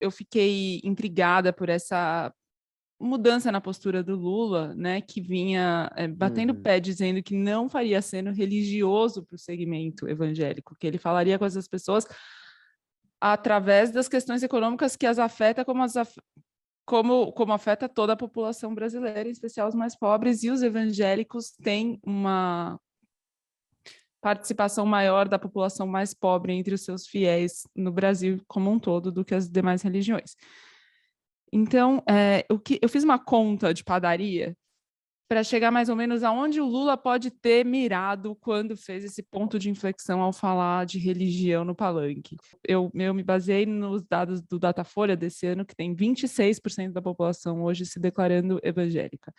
eu fiquei intrigada por essa mudança na postura do Lula, né, que vinha batendo o pé, dizendo que não faria aceno religioso para o segmento evangélico, que ele falaria com essas pessoas através das questões econômicas que as afeta como afeta toda a população brasileira, em especial os mais pobres, e os evangélicos têm uma participação maior da população mais pobre entre os seus fiéis no Brasil como um todo do que as demais religiões. Então, eu fiz uma conta de padaria para chegar mais ou menos aonde o Lula pode ter mirado quando fez esse ponto de inflexão ao falar de religião no palanque. Eu me baseei nos dados do Datafolha desse ano, que tem 26% da população hoje se declarando evangélica.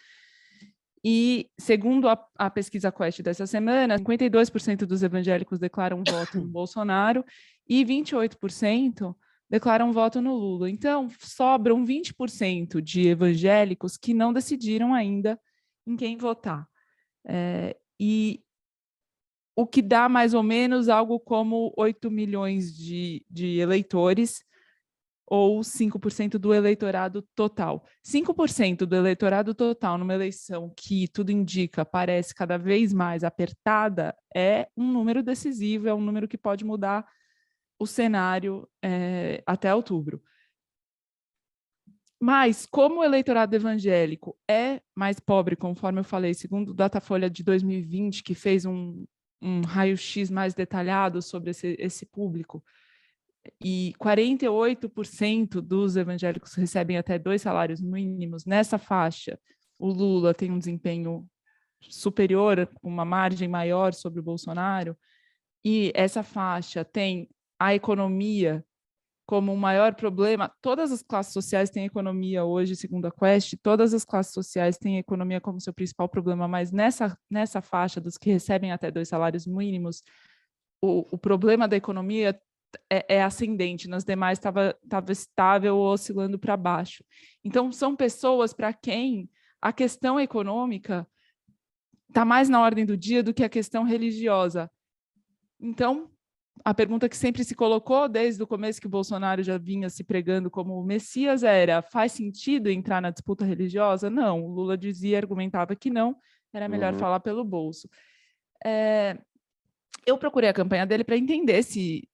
E, segundo a pesquisa Quest dessa semana, 52% dos evangélicos declaram voto no Bolsonaro e 28% declaram voto no Lula. Então, sobram 20% de evangélicos que não decidiram ainda em quem votar. E o que dá mais ou menos algo como 8 milhões de eleitores, ou 5% do eleitorado total. 5% do eleitorado total numa eleição que, tudo indica, parece cada vez mais apertada, é um número decisivo, é um número que pode mudar o cenário até outubro. Mas, como o eleitorado evangélico é mais pobre, conforme eu falei, segundo o Datafolha de 2020, que fez um raio-x mais detalhado sobre esse público, e 48% dos evangélicos recebem até 2 salários mínimos, nessa faixa, o Lula tem um desempenho superior, uma margem maior sobre o Bolsonaro, e essa faixa tem a economia como o maior problema. Todas as classes sociais têm economia hoje, segundo a Quest, todas as classes sociais têm economia como seu principal problema, mas nessa faixa dos que recebem até 2 salários mínimos, o problema da economia é ascendente, nas demais estava estável ou oscilando para baixo. Então, são pessoas para quem a questão econômica está mais na ordem do dia do que a questão religiosa. Então, a pergunta que sempre se colocou desde o começo, que o Bolsonaro já vinha se pregando como o Messias, era: faz sentido entrar na disputa religiosa? Não, o Lula dizia, argumentava que não, era melhor falar pelo bolso. Eu procurei a campanha dele para entender se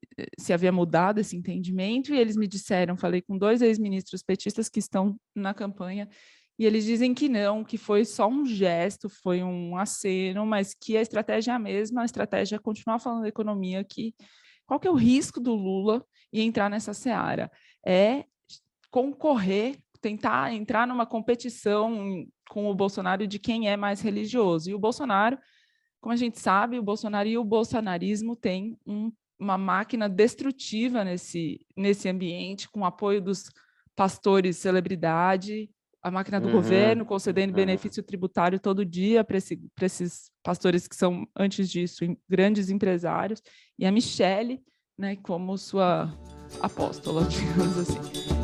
havia mudado esse entendimento, e eles me disseram, falei com 2 ex-ministros petistas que estão na campanha, e eles dizem que não, que foi só um gesto, foi um aceno, mas que a estratégia é a mesma, a estratégia é continuar falando da economia, qual que é o risco do Lula em entrar nessa seara? É concorrer, tentar entrar numa competição com o Bolsonaro de quem é mais religioso, e o Bolsonaro, como a gente sabe, o Bolsonaro e o bolsonarismo têm uma máquina destrutiva nesse ambiente, com o apoio dos pastores celebridade, a máquina do governo concedendo benefício tributário todo dia para esses pastores que são, antes disso, grandes empresários, e a Michelle, né, como sua apóstola, digamos assim.